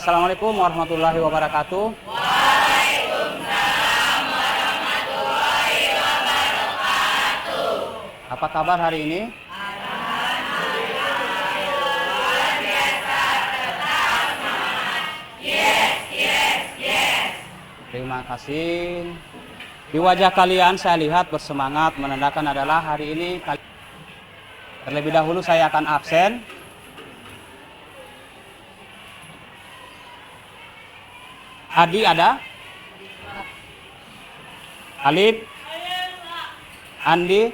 Assalamualaikum warahmatullahi wabarakatuh. Waalaikumsalam warahmatullahi wabarakatuh. Apa kabar hari ini? Alhamdulillah, luar biasa, tetap semangat. Yes, yes, yes. Terima kasih. Di wajah kalian saya lihat bersemangat, menandakan adalah hari ini. Terlebih dahulu saya akan absen. Adi ada? Alif? Andi?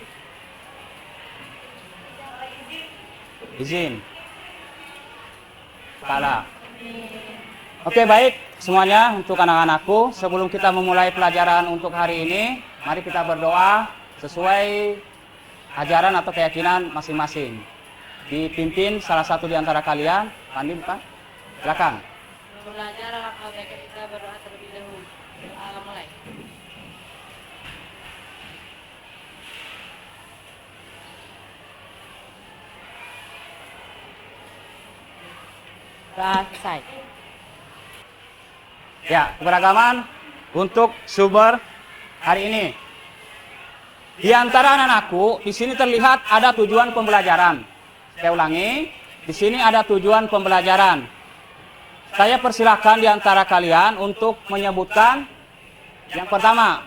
Izin? Kala? Oke, baik semuanya untuk anak-anakku. Sebelum kita memulai pelajaran untuk hari ini, mari kita berdoa sesuai ajaran atau keyakinan masing-masing. Dipimpin salah satu di antara kalian. Pandi bukan? Silakan. Belajar maka baiknya kita berdoa terlebih dahulu. Mulai. Selesai. Ya, keberagaman untuk sumber hari ini. Di antara anak-anakku, di sini terlihat ada tujuan pembelajaran. Saya ulangi, di sini ada tujuan pembelajaran. Saya persilahkan di antara kalian untuk menyebutkan yang pertama.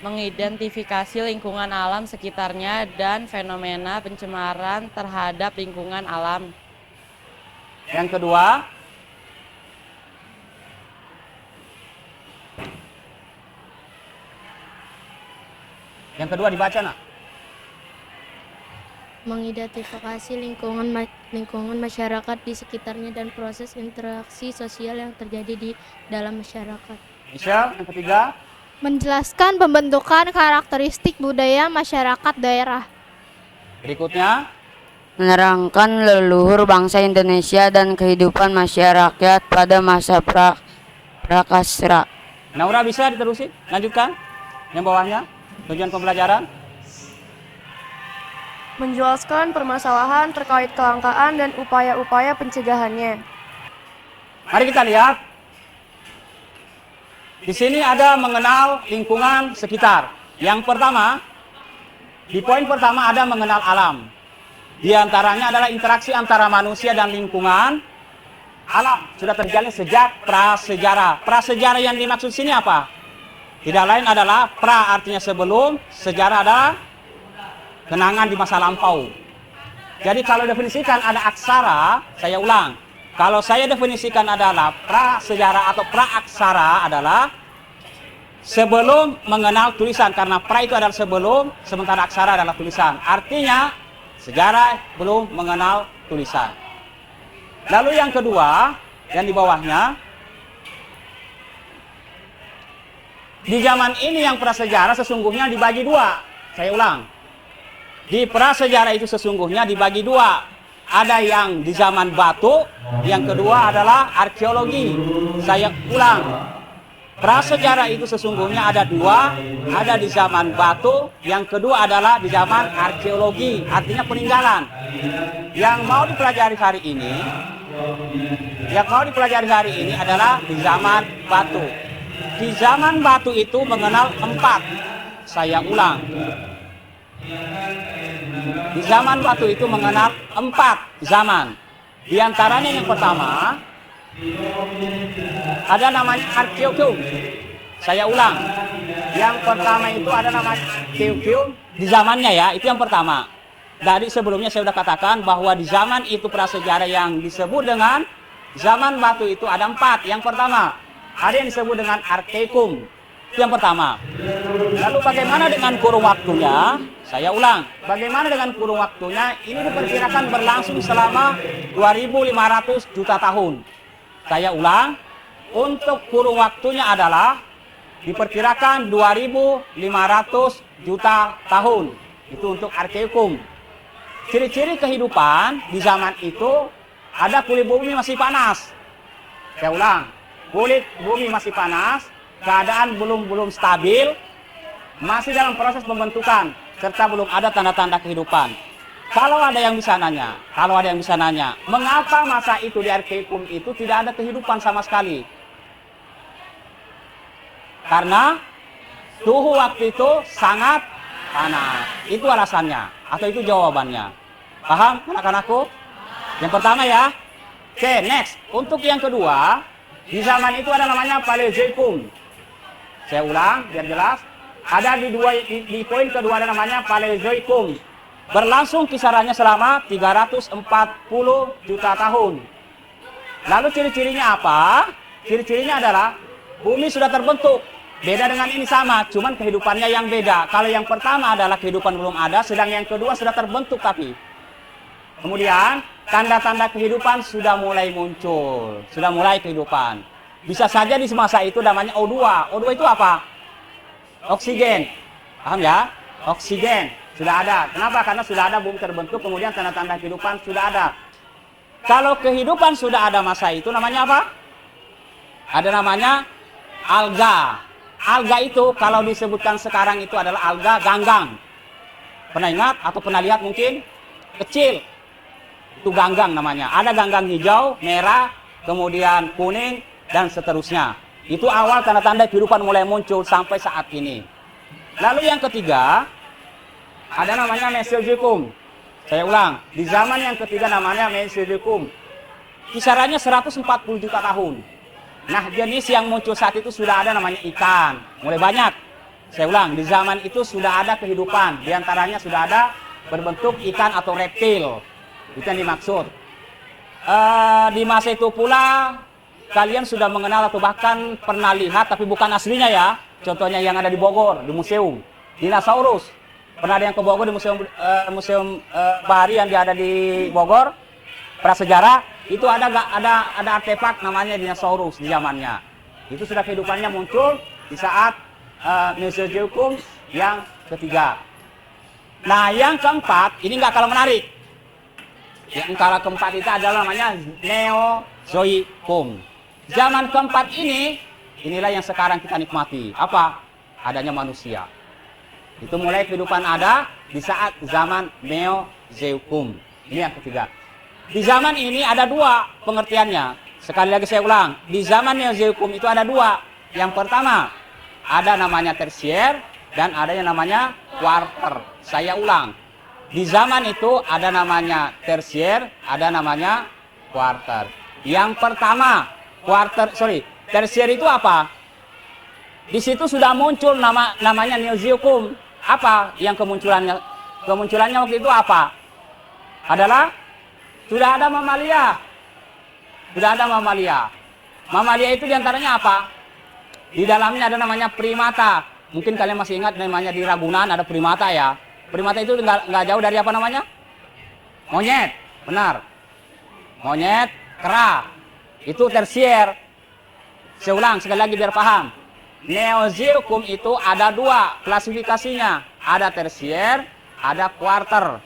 Mengidentifikasi lingkungan alam sekitarnya dan fenomena pencemaran terhadap lingkungan alam. Yang kedua. Yang kedua dibaca, nak. Mengidentifikasi lingkungan masyarakat di sekitarnya dan proses interaksi sosial yang terjadi di dalam masyarakat. Michelle, yang ketiga. Menjelaskan pembentukan karakteristik budaya masyarakat daerah. Berikutnya. Menerangkan leluhur bangsa Indonesia dan kehidupan masyarakat pada masa prakastra. Naura bisa diterusin? Lanjutkan. Yang bawahnya, tujuan pembelajaran. Menjelaskan permasalahan terkait kelangkaan dan upaya-upaya pencegahannya. Mari kita lihat. Di sini ada mengenal lingkungan sekitar. Yang pertama, di poin pertama ada mengenal alam. Di antaranya adalah interaksi antara manusia dan lingkungan. Alam sudah terjalin sejak prasejarah. Prasejarah yang dimaksud sini apa? Tidak lain adalah pra artinya sebelum, sejarah adalah kenangan di masa lampau. Jadi kalau definisikan ada aksara, saya ulang. Kalau saya definisikan adalah prasejarah atau praaksara adalah sebelum mengenal tulisan. Karena pra itu adalah sebelum, sementara aksara adalah tulisan. Artinya sejarah belum mengenal tulisan. Lalu yang kedua, yang di bawahnya. Di zaman ini yang prasejarah sesungguhnya dibagi dua. Saya ulang. Di prasejarah itu sesungguhnya dibagi dua. Ada yang di zaman batu, yang kedua adalah arkeologi. Saya ulang. Prasejarah itu sesungguhnya ada dua, ada di zaman batu, yang kedua adalah di zaman arkeologi, artinya peninggalan. Yang mau dipelajari hari ini, adalah di zaman batu. Di zaman batu itu mengenal 4. Saya ulang. Di zaman batu itu mengenal 4 zaman. Di antaranya yang pertama ada namanya arkeokum. Saya ulang. Yang pertama itu ada namanya arkeokum di zamannya ya, itu yang pertama. Dari sebelumnya saya sudah katakan bahwa di zaman itu prasejarah yang disebut dengan zaman batu itu ada 4. Yang pertama ada yang disebut dengan arkeokum. Itu yang pertama. Lalu bagaimana dengan kurun waktunya? Saya ulang. Bagaimana dengan kurun waktunya? Ini diperkirakan berlangsung selama 2.500 juta tahun. Saya ulang. Untuk kurun waktunya adalah diperkirakan 2.500 juta tahun. Itu untuk arkeokum. Ciri-ciri kehidupan di zaman itu ada kulit bumi masih panas. Saya ulang. Kulit bumi masih panas. Keadaan belum stabil, masih dalam proses pembentukan, serta belum ada tanda-tanda kehidupan. Kalau ada yang bisa nanya, mengapa masa itu di Arkeum itu tidak ada kehidupan sama sekali? Karena suhu waktu itu sangat panas. Itu alasannya, atau itu jawabannya. Paham anak-anakku? Yang pertama ya. Oke, next. Untuk yang kedua, di zaman itu ada namanya Paleozoikum. Saya ulang biar jelas. Ada di poin kedua ada namanya Paleozoikum. Berlangsung kisarannya selama 340 juta tahun. Lalu ciri-cirinya apa? Ciri-cirinya adalah bumi sudah terbentuk. Beda dengan ini sama, cuman kehidupannya yang beda. Kalau yang pertama adalah kehidupan belum ada, sedang yang kedua sudah terbentuk tapi. Kemudian, tanda-tanda kehidupan sudah mulai muncul. Sudah mulai kehidupan. Bisa saja di masa itu namanya O2. O2 itu apa? Oksigen. Paham ya? Oksigen. Sudah ada. Kenapa? Karena sudah ada bumi terbentuk, kemudian tanda-tanda kehidupan sudah ada. Kalau kehidupan sudah ada masa itu, namanya apa? Ada namanya alga. Alga itu kalau disebutkan sekarang itu adalah alga ganggang. Pernah ingat atau pernah lihat mungkin? Kecil. Itu ganggang namanya. Ada ganggang hijau, merah, kemudian kuning, dan seterusnya. Itu awal tanda-tanda kehidupan mulai muncul sampai saat ini. Lalu yang ketiga, ada namanya Mesozoikum. Saya ulang, di zaman yang ketiga namanya Mesozoikum. Kisarannya 140 juta tahun. Nah, jenis yang muncul saat itu sudah ada namanya ikan. Mulai banyak. Saya ulang, di zaman itu sudah ada kehidupan. Di antaranya sudah ada berbentuk ikan atau reptil. Itu yang dimaksud. Di masa itu pula, kalian sudah mengenal atau bahkan pernah lihat, tapi bukan aslinya ya. Contohnya yang ada di Bogor, di museum. Dinosaurus. Pernah ada yang ke Bogor di museum bahari yang ada di Bogor, prasejarah. Itu ada artefak namanya dinosaurus di zamannya. Itu sudah kehidupannya muncul di saat Mesozoikum yang ketiga. Nah, yang keempat, ini nggak kalah menarik. Yang keempat itu adalah namanya Neozoikum. Zaman keempat ini, inilah yang sekarang kita nikmati. Apa? Adanya manusia. Itu mulai kehidupan ada di saat zaman Neozoikum. Ini yang ketiga. Di zaman ini ada dua pengertiannya. Sekali lagi saya ulang. Di zaman Neozoikum itu ada dua. Yang pertama, ada namanya tersier dan ada yang namanya kuarter. Saya ulang. Di zaman itu ada namanya tersier, ada namanya kuarter. Yang pertama, tersier itu apa? Di situ sudah muncul namanya Neozoikum. Apa yang kemunculannya? Kemunculannya waktu itu apa? Adalah sudah ada mamalia. Sudah ada mamalia. Mamalia itu diantaranya apa? Di dalamnya ada namanya primata. Mungkin kalian masih ingat namanya di Ragunan ada primata ya. Primata itu nggak jauh dari apa namanya? Monyet. Benar. Monyet, kera. Itu tersier. Saya ulang sekali lagi biar paham. Neozoikum itu ada dua klasifikasinya. Ada tersier, ada kuarter.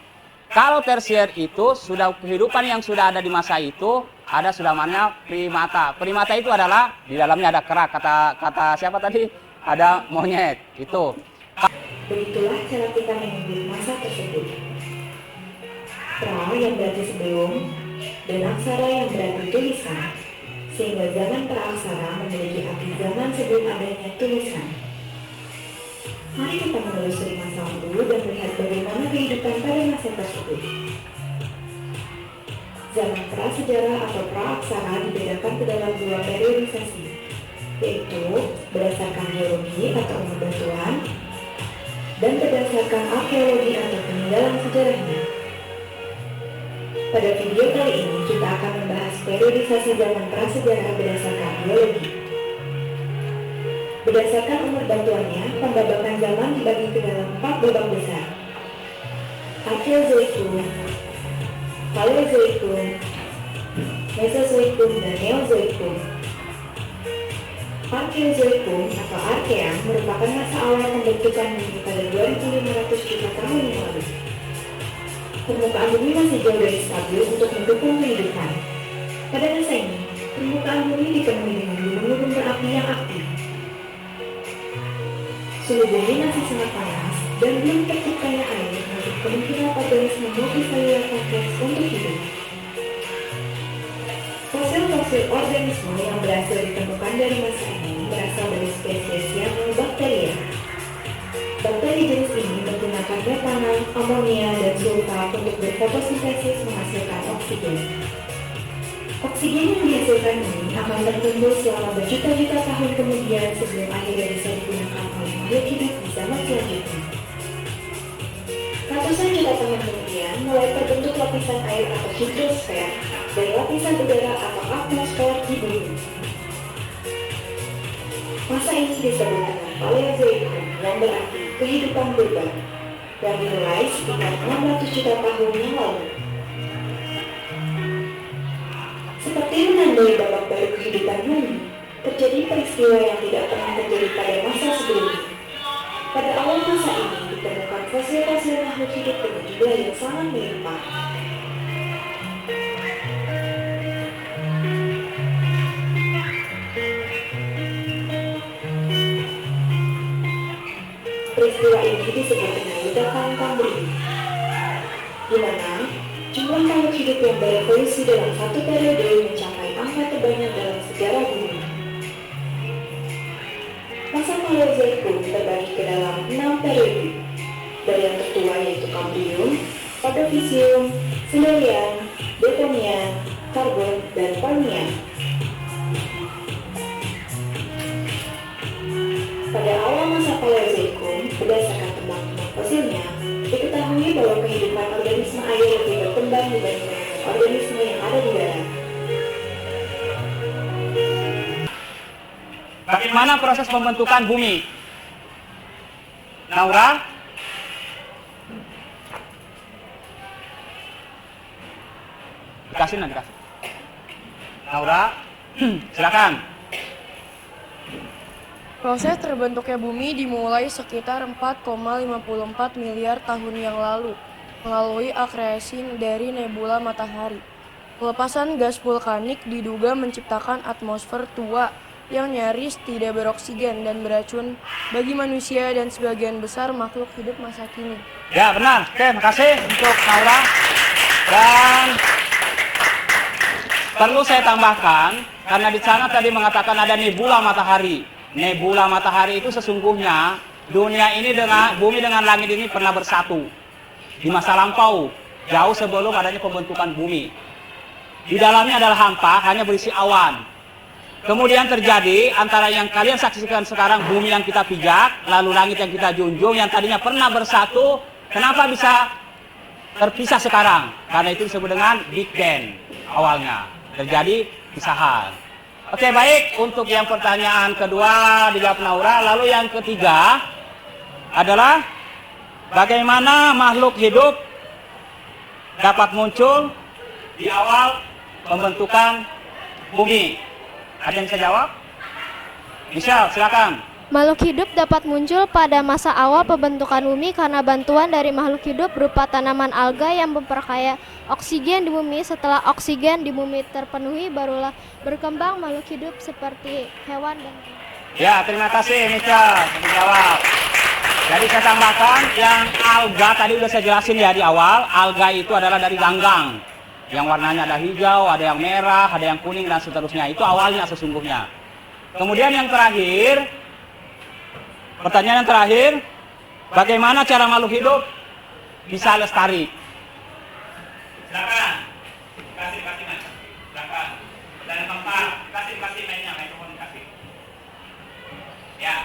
Kalau tersier itu sudah kehidupan yang sudah ada di masa itu, ada sudah namanya primata. Primata itu adalah di dalamnya ada kera, kata siapa tadi? Ada monyet. Itu. Begitulah cara kita menyebut masa tersebut. Pra yang berarti sebelum dan aksara yang berarti tulisan, sehingga zaman praaksara memiliki arti zaman sebelum adanya tulisan. Mari kita menelusuri masa lalu dan melihat bagaimana kehidupan pada masa tersebut. Zaman prasejarah atau praaksara dibedakan ke dalam dua periodisasi, yaitu berdasarkan geologi atau umur batuan dan berdasarkan arkeologi atau peninggalan sejarahnya. Pada video kali ini kita akan membahas periodisasi zaman prasejarah berdasarkan geologi. Berdasarkan umur batuannya, pembabakan zaman dibagi ke dalam 4 babak besar: Arkeozoikum, Paleozoikum, Mesozoikum, dan Neozoikum. Arkeozoikum atau Arkean merupakan masa awal pembentukan bumi pada 2500 juta tahun yang lalu. Permukaan bumi masih jauh dari stabil untuk mendukung kehidupan. Pada masa ini, permukaan bumi dipenuhi dengan gunung-gunung berapi yang aktif. Suhu bumi masih sangat panas dan belum terciptanya air untuk kemungkinan organisme multiselular kompleks untuk hidup. Fosil-fosil organisme yang berhasil ditemukan dari masa ini berasal dari spesies yang bakteria. Bakteri jenis ini menggunakan metanol, amonia, dan sulfat untuk berfotosintesis menghasilkan oksigen. Oksigen yang dihasilkan ini akan terkumpul selama berjuta-juta tahun kemudian sebelum akhirnya bisa digunakan oleh makhluk hidup di zaman selanjutnya. Ratusan juta tahun kemudian mulai terbentuk lapisan air atau hidrosfer dari lapisan udara atau atmosfer di bumi. Masa ini disebut dengan Paleozoikum yang berarti kehidupan purba yang dimulai sekitar 600 juta tahun yang lalu. Seperti menandai babak baru kehidupan bumi, terjadi peristiwa yang tidak pernah terjadi pada masa sebelumnya. Pada awal masa ini ditemukan fosil-fosil makhluk hidup dengan jumlah yang sangat melimpah. Peristiwa ini disebut dengan ledakan Kambrium, di mana jumlah makhluk hidup yang berevolusi dalam satu periode mencapai angka terbanyak dalam sejarah bumi. Masa Paleozoikum terbagi ke dalam 6 periode, dari yang tertua yaitu Kambrium, Ordovisium, Silurian, Devonian, Karbon, dan Permian. Pada awal masa Paleozoikum, berdasarkan temuan-temuan fosilnya, diketahui bahwa kehidupan organisme air lebih berkembang dibandingkan organisme yang ada di darat. Bagaimana proses pembentukan bumi? Naura? Dikasih. Naura, silakan. Proses terbentuknya bumi dimulai sekitar 4,54 miliar tahun yang lalu melalui akreasi dari nebula matahari. Pelepasan gas vulkanik diduga menciptakan atmosfer tua yang nyaris tidak beroksigen dan beracun bagi manusia dan sebagian besar makhluk hidup masa kini. Ya, benar. Oke, makasih untuk Naura. Dan perlu saya tambahkan, karena di sana tadi mengatakan ada nebula matahari. Nebula matahari itu sesungguhnya dunia ini dengan bumi dengan langit ini pernah bersatu di masa lampau, jauh sebelum adanya pembentukan bumi. Di dalamnya adalah hampa, hanya berisi awan. Kemudian terjadi antara yang kalian saksikan sekarang, bumi yang kita pijak, lalu langit yang kita junjung, yang tadinya pernah bersatu, kenapa bisa terpisah sekarang? Karena itu disebut dengan Big Bang awalnya, terjadi pisahan. Oke, baik, untuk yang pertanyaan kedua dijawab Naura. Lalu yang ketiga adalah bagaimana makhluk hidup dapat muncul di awal pembentukan bumi. Ada yang bisa jawab? Michelle, silakan. Makhluk hidup dapat muncul pada masa awal pembentukan bumi karena bantuan dari makhluk hidup berupa tanaman alga yang memperkaya oksigen di bumi. Setelah oksigen di bumi terpenuhi, barulah berkembang makhluk hidup seperti hewan dan Ya, terima kasih Michelle sudah jawab. Jadi saya tambahkan yang alga tadi udah saya jelasin ya di awal. Alga itu adalah dari ganggang, yang warnanya ada hijau, ada yang merah, ada yang kuning dan seterusnya. Itu awalnya sesungguhnya. Kemudian yang terakhir, pertanyaan yang terakhir, bagaimana cara makhluk hidup bisa lestari? Silakan. Kasih mas. Silakan. Dan yang keempat, kasih mainnya, mikrofon kasih. Ya.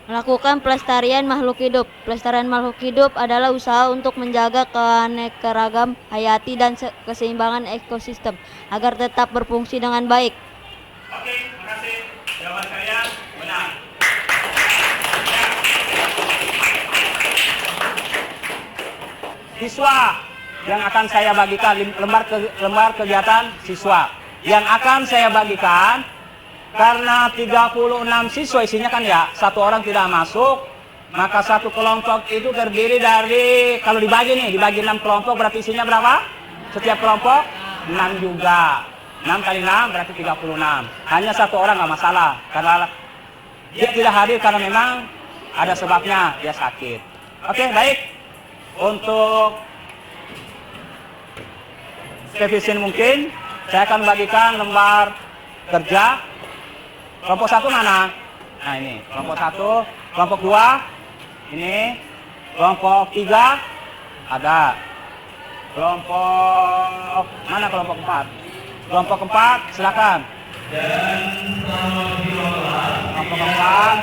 Melakukan pelestarian makhluk hidup. Pelestarian makhluk hidup adalah usaha untuk menjaga keanekaragam hayati dan keseimbangan ekosistem agar tetap berfungsi dengan baik. Oke, terima kasih. Jawaban kalian benar. Siswa yang akan saya bagikan lembar kegiatan siswa yang akan saya bagikan, karena 36 siswa isinya kan ya, satu orang tidak masuk, maka satu kelompok itu terdiri dari, kalau dibagi 6 kelompok berarti isinya berapa? Setiap kelompok 6 juga. 6 kali 6 berarti 36. Hanya satu orang nggak masalah, karena dia tidak hadir karena memang ada sebabnya dia sakit. Oke, baik. Untuk revisin mungkin saya akan bagikan lembar kerja. Kelompok 1 mana? Nah ini, kelompok 1, kelompok 2, ini, kelompok 3, ada. Kelompok, mana kelompok 4? Kelompok 4, silakan. Kelompok 4,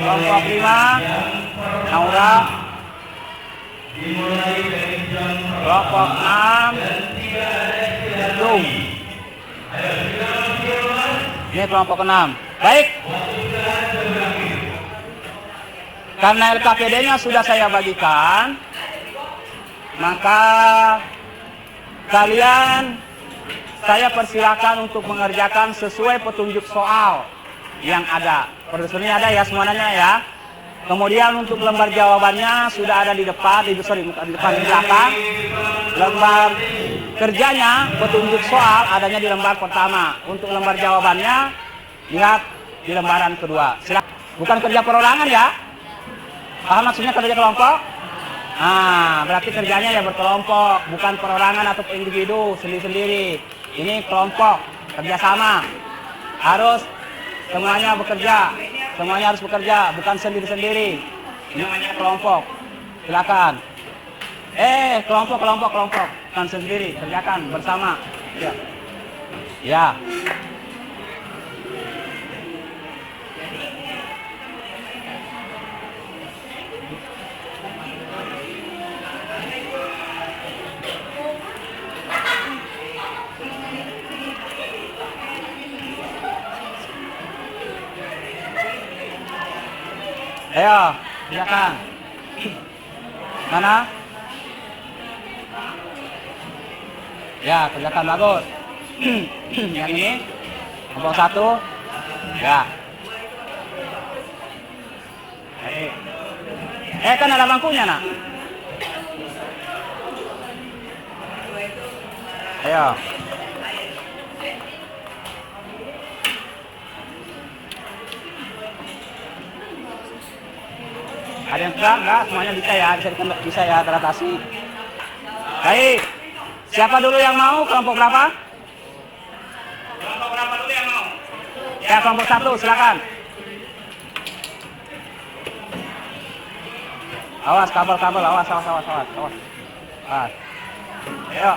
kelompok 5, Naura. Kelompok 6, Zoom. Ini kelompok 6. Baik. Karena LKPD-nya sudah saya bagikan, maka kalian saya persilakan untuk mengerjakan sesuai petunjuk soal yang ada. Produsernya ada ya semuanya ya. Kemudian untuk lembar jawabannya sudah ada di depan, bukan di depan, di belakang. Lembar kerjanya, petunjuk soal adanya di lembar pertama. Untuk lembar jawabannya, lihat di lembaran kedua. Silakan. Bukan kerja perorangan ya. Paham maksudnya kerja kelompok? Nah, berarti kerjanya ya berkelompok, bukan perorangan atau individu sendiri-sendiri. Ini kelompok, kerjasama. Harus semuanya bekerja, semuanya harus bekerja, bukan sendiri-sendiri. Ini namanya kelompok. Silakan. Kelompok, bukan sendiri, kerjakan bersama. Ya. Ya. Ayo, silakan. Mana? Ya, kerjakan bagus. Yang ini, kelompok 1. Ya. Kan ada bangkunya, nak. Ayo. Ada yang enggak, semuanya bisa ya, bisa ya teratasi. Baik. Siapa dulu yang mau? Kelompok berapa? Kelompok berapa dulu yang mau? Ya, kelompok 1, silakan. Awas kabel, awas. Ayo.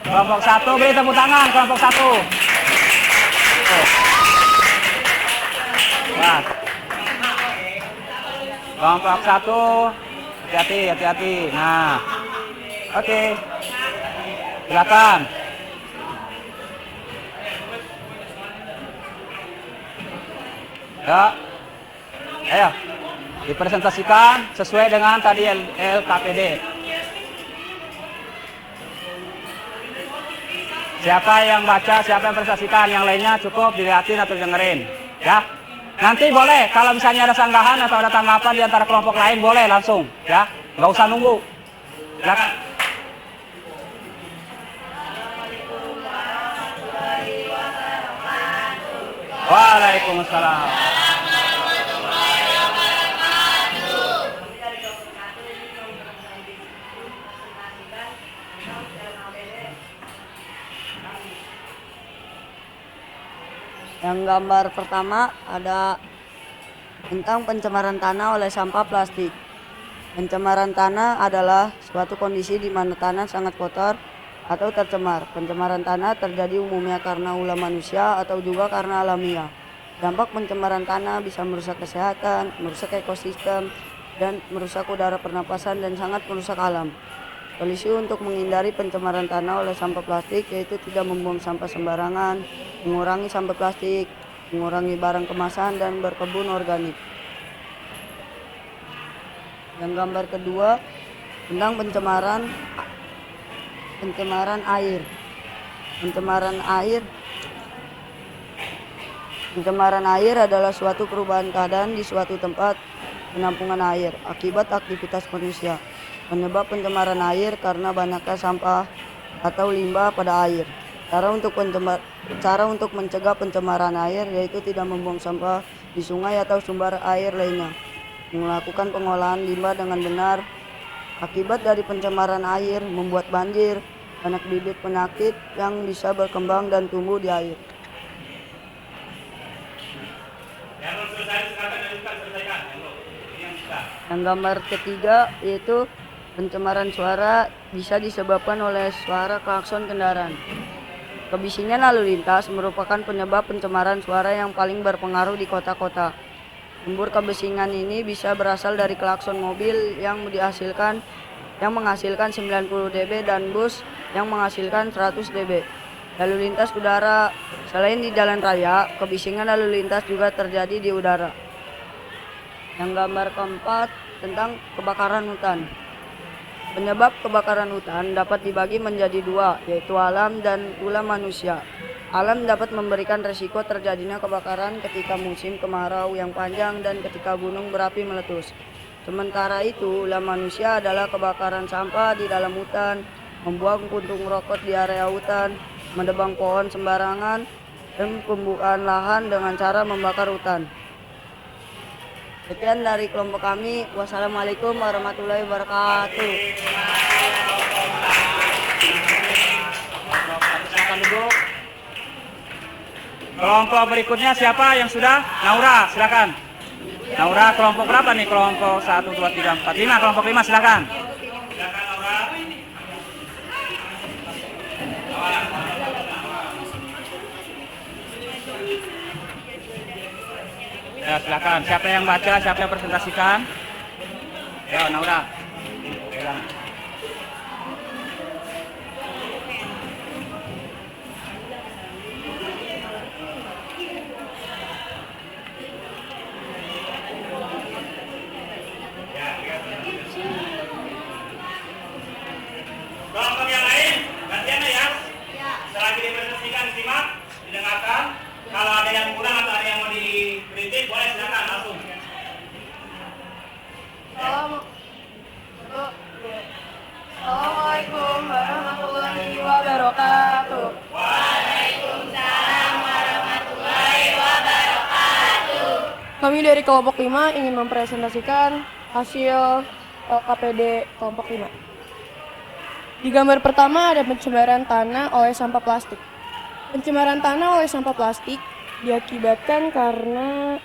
Kelompok 1 beri tepuk tangan, kelompok 1. Awas. Kelompok 1, hati-hati. Nah, oke. Silakan. Ya, ayo dipresentasikan sesuai dengan tadi LKPD. Siapa yang baca, siapa yang presentasikan, yang lainnya cukup dilihatin atau dengerin, ya. Nanti boleh, kalau misalnya ada sanggahan atau ada tanggapan di antara kelompok lain, boleh langsung, ya. Nggak usah nunggu. Silakan. Waalaikumsalam. Yang gambar pertama ada tentang pencemaran tanah oleh sampah plastik. Pencemaran tanah adalah suatu kondisi di mana tanah sangat kotor atau tercemar. Pencemaran tanah terjadi umumnya karena ulah manusia atau juga karena alamiah. Dampak pencemaran tanah bisa merusak kesehatan, merusak ekosistem, dan merusak udara pernapasan dan sangat merusak alam. Solusi untuk menghindari pencemaran tanah oleh sampah plastik yaitu tidak membuang sampah sembarangan, mengurangi sampah plastik, mengurangi barang kemasan, dan berkebun organik. Yang gambar kedua tentang pencemaran air. Pencemaran air adalah suatu perubahan keadaan di suatu tempat penampungan air akibat aktivitas manusia. Penyebab pencemaran air karena banyaknya sampah atau limbah pada air. Cara untuk mencegah pencemaran air yaitu tidak membuang sampah di sungai atau sumber air lainnya. melakukan pengolahan limbah dengan benar. Akibat dari pencemaran air membuat banjir, banyak bibit penyakit yang bisa berkembang dan tumbuh di air. Yang gambar ketiga yaitu pencemaran suara bisa disebabkan oleh suara klakson kendaraan. Kebisingan lalu lintas merupakan penyebab pencemaran suara yang paling berpengaruh di kota-kota. Sumber kebisingan ini bisa berasal dari klakson mobil yang menghasilkan 90 dB dan bus yang menghasilkan 100 dB. Lalu lintas udara, selain di jalan raya, kebisingan lalu lintas juga terjadi di udara. Yang gambar keempat tentang kebakaran hutan. Penyebab kebakaran hutan dapat dibagi menjadi dua, yaitu alam dan ulah manusia. Alam dapat memberikan resiko terjadinya kebakaran ketika musim kemarau yang panjang dan ketika gunung berapi meletus. Sementara itu, ulah manusia adalah kebakaran sampah di dalam hutan, membuang puntung rokok di area hutan, menebang pohon sembarangan, dan pembukaan lahan dengan cara membakar hutan. Sekian dari kelompok kami. Wassalamualaikum warahmatullahi wabarakatuh. Silakan duduk. Kelompok berikutnya siapa yang sudah? Naura, silakan. Naura, kelompok berapa nih? Kelompok 1, 2, 3, 4, 5. Kelompok 5, silakan. Silakan Naura. Ya, silakan. Siapa yang baca, siapa yang presentasikan? Ya, Naura. Silakan. Kelompok yang lain, gantian ya. Selagi dipresentasikan, disimak, didengarkan. Kalau ada yang kurang atau ada yang mau dikritik, boleh silakan langsung. Assalamualaikum warahmatullahi wabarakatuh. Waalaikumsalam warahmatullahi wabarakatuh. Kami dari kelompok 5 ingin mempresentasikan hasil LKPD kelompok 5. Di gambar pertama ada pencemaran tanah oleh sampah plastik. Pencemaran tanah oleh sampah plastik diakibatkan karena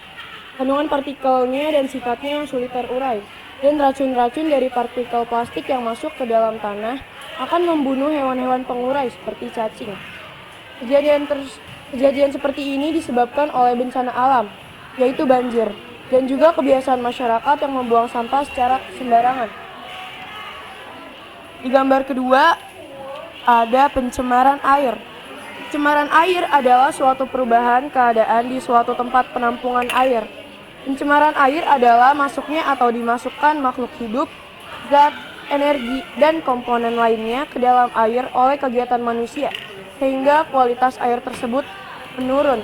kandungan partikelnya dan sifatnya yang sulit terurai. Dan racun-racun dari partikel plastik yang masuk ke dalam tanah akan membunuh hewan-hewan pengurai seperti cacing. Kejadian seperti ini disebabkan oleh bencana alam, yaitu banjir, dan juga kebiasaan masyarakat yang membuang sampah secara sembarangan. Di gambar kedua ada pencemaran air. Pencemaran air adalah suatu perubahan keadaan di suatu tempat penampungan air. Pencemaran air adalah masuknya atau dimasukkan makhluk hidup, zat, energi, dan komponen lainnya ke dalam air oleh kegiatan manusia, sehingga kualitas air tersebut menurun.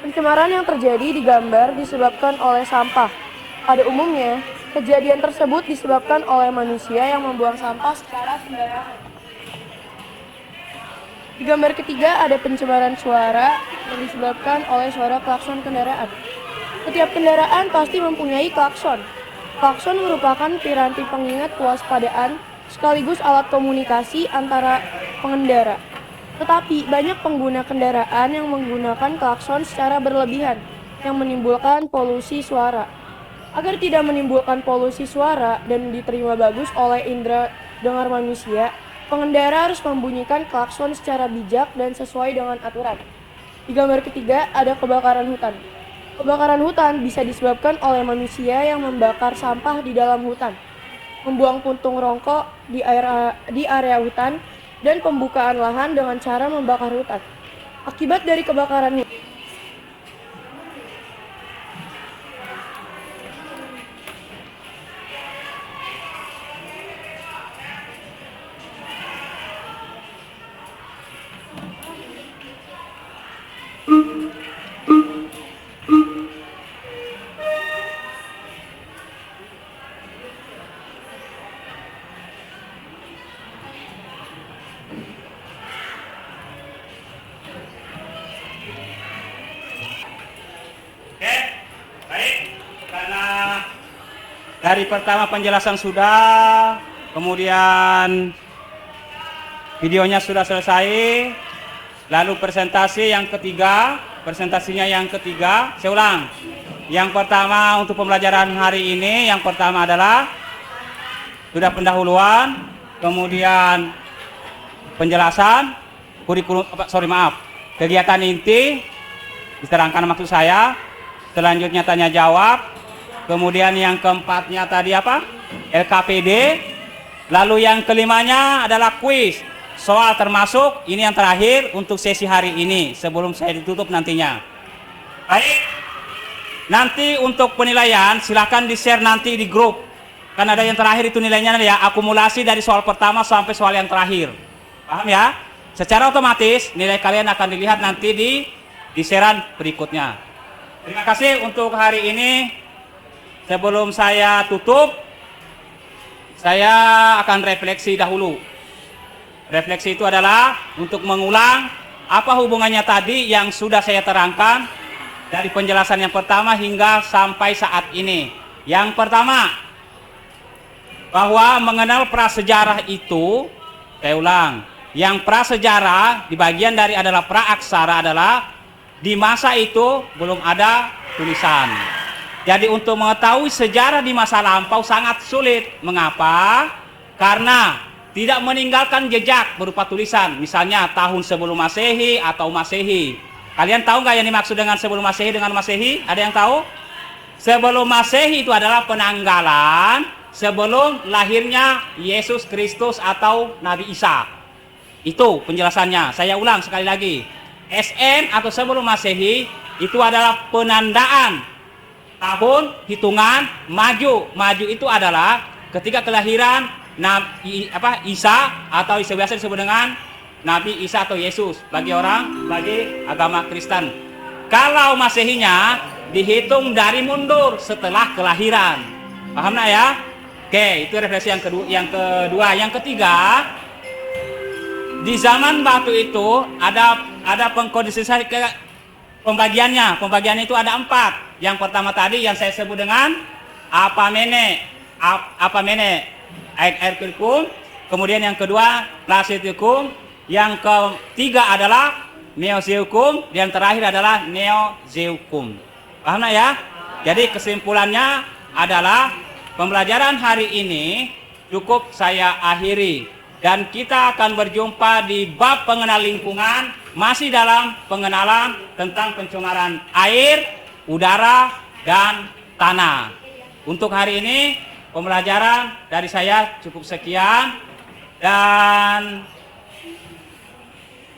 Pencemaran yang terjadi di gambar disebabkan oleh sampah. Pada umumnya, kejadian tersebut disebabkan oleh manusia yang membuang sampah secara sembarangan. Di gambar ketiga ada pencemaran suara yang disebabkan oleh suara klakson kendaraan. Setiap kendaraan pasti mempunyai klakson. Klakson merupakan piranti pengingat kewaspadaan sekaligus alat komunikasi antara pengendara. Tetapi banyak pengguna kendaraan yang menggunakan klakson secara berlebihan yang menimbulkan polusi suara. Agar tidak menimbulkan polusi suara dan diterima bagus oleh indera dengar manusia, pengendara harus membunyikan klakson secara bijak dan sesuai dengan aturan. Di gambar ketiga ada kebakaran hutan. Kebakaran hutan bisa disebabkan oleh manusia yang membakar sampah di dalam hutan, membuang puntung rokok di area hutan, dan pembukaan lahan dengan cara membakar hutan. Akibat dari kebakaran hutan, Dari pertama penjelasan sudah, kemudian videonya sudah selesai, lalu presentasinya yang ketiga, saya ulang. Yang pertama untuk pembelajaran hari ini, yang pertama adalah sudah pendahuluan, kemudian penjelasan, kegiatan inti, diterangkan maksud saya, selanjutnya tanya jawab, kemudian yang keempatnya tadi apa? LKPD, lalu yang kelimanya adalah kuis, soal termasuk, ini yang terakhir untuk sesi hari ini, sebelum saya ditutup nantinya. Baik. Nanti untuk penilaian silakan di-share nanti di grup. Kan ada yang terakhir itu nilainya ya, akumulasi dari soal pertama sampai soal yang terakhir. Paham ya? Secara otomatis nilai kalian akan dilihat nanti di sharean berikutnya. Terima kasih untuk hari ini. Sebelum saya tutup, saya akan refleksi dahulu. Refleksi itu adalah untuk mengulang apa hubungannya tadi yang sudah saya terangkan dari penjelasan yang pertama hingga sampai saat ini. Yang pertama, bahwa mengenal prasejarah itu, saya ulang, yang prasejarah di bagian dari adalah praaksara adalah di masa itu belum ada tulisan. Jadi untuk mengetahui sejarah di masa lampau sangat sulit. Mengapa? Karena tidak meninggalkan jejak berupa tulisan. Misalnya tahun sebelum Masehi atau Masehi. Kalian tahu nggak yang dimaksud dengan sebelum Masehi dengan Masehi? Ada yang tahu? Sebelum Masehi itu adalah penanggalan sebelum lahirnya Yesus Kristus atau Nabi Isa. Itu penjelasannya. Saya ulang sekali lagi. SN atau sebelum Masehi itu adalah penandaan tahun hitungan maju. Maju itu adalah ketika kelahiran Isa atau biasa disebut dengan Nabi Isa atau Yesus bagi agama Kristen. Kalau Masehinya dihitung dari mundur setelah kelahiran. Paham nak ya? Oke, itu refleksi yang kedua. Yang ketiga, di zaman batu itu ada pengkondisiasi pembagiannya. Pembagiannya itu ada 4. Yang pertama tadi yang saya sebut dengan apamene, air kulkum. Kemudian yang kedua plasitikum. Yang ketiga adalah neozeukum, yang terakhir adalah neozeukum. Paham nak ya? Jadi kesimpulannya adalah pembelajaran hari ini cukup saya akhiri dan kita akan berjumpa di bab pengenal lingkungan, masih dalam pengenalan tentang pencemaran air, udara, dan tanah. Untuk hari ini pembelajaran dari saya cukup sekian, dan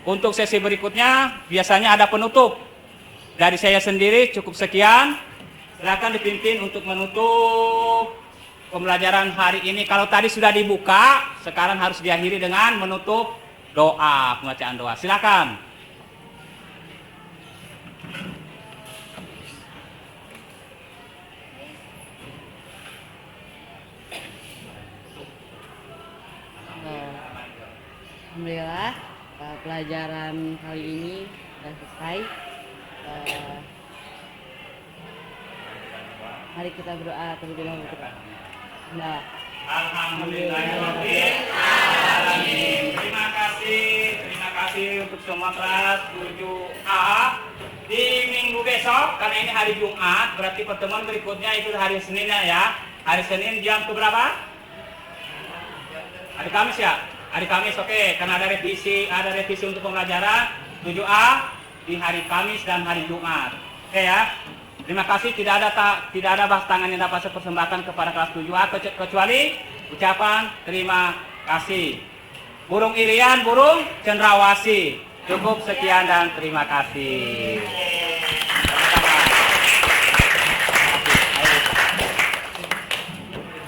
untuk sesi berikutnya biasanya ada penutup. Dari saya sendiri cukup sekian. Silakan dipimpin untuk menutup pembelajaran hari ini. Kalau tadi sudah dibuka, sekarang harus diakhiri dengan menutup doa, pembacaan doa. Silakan. Alhamdulillah, pelajaran kali ini sudah selesai. Mari kita berdoa terlebih dahulu. Nah, Alhamdulillahirobbilalamin. Terima kasih untuk semua kelas 7A. Di minggu besok, karena ini hari Jumat, berarti pertemuan berikutnya itu hari Seninnya ya. Hari Senin jam keberapa? Hari Kamis ya? Hari Kamis, oke. Karena ada revisi untuk pembelajaran 7A di hari Kamis dan hari Jumat. Oke ya. Terima kasih, tidak ada bahas tangan yang dapat saya persembahkan kepada kelas 7A kecuali ucapan terima kasih. Burung irian, burung cendrawasih. Cukup sekian dan terima kasih.